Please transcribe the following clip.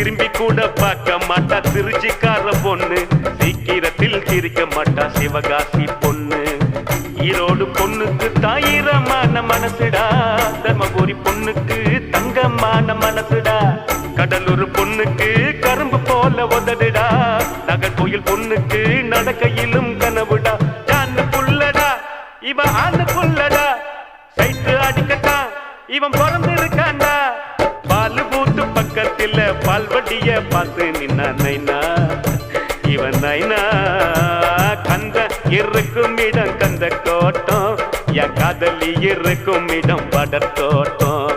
திரும்பி கூட பார்க்க மாட்டா திருச்சிக்கார பொண்ணு, சீக்கிரத்தில் சிரிக்க மாட்டா சிவகாசி பொண்ணு. ஈரோடு பொண்ணுக்கு தாயிரமான மனசுடா, தர்மபுரி பொண்ணுக்கு தங்கமான மனசுடா, கடலூர் பொண்ணுக்கு கரும்பு போல உதடுடா, நகர்கோயில் பொண்ணுக்கு நடக்கையிலும் கனவுடா. ஜான்னு புள்ளடா இவன் ஆண்டு புள்ளடா, சைட்டு அடிக்கத்தான் இவன் பிறந்திருக்காண்டா. பால் பூத்து பக்கத்தில் பால்வடிய பார்த்து நின்னா நைனா, இவன் நைனா. கந்த இருக்கும் இடம் கந்த கோட்டம், என் காதலி இருக்கும் இடம் படத்தோட்டம்.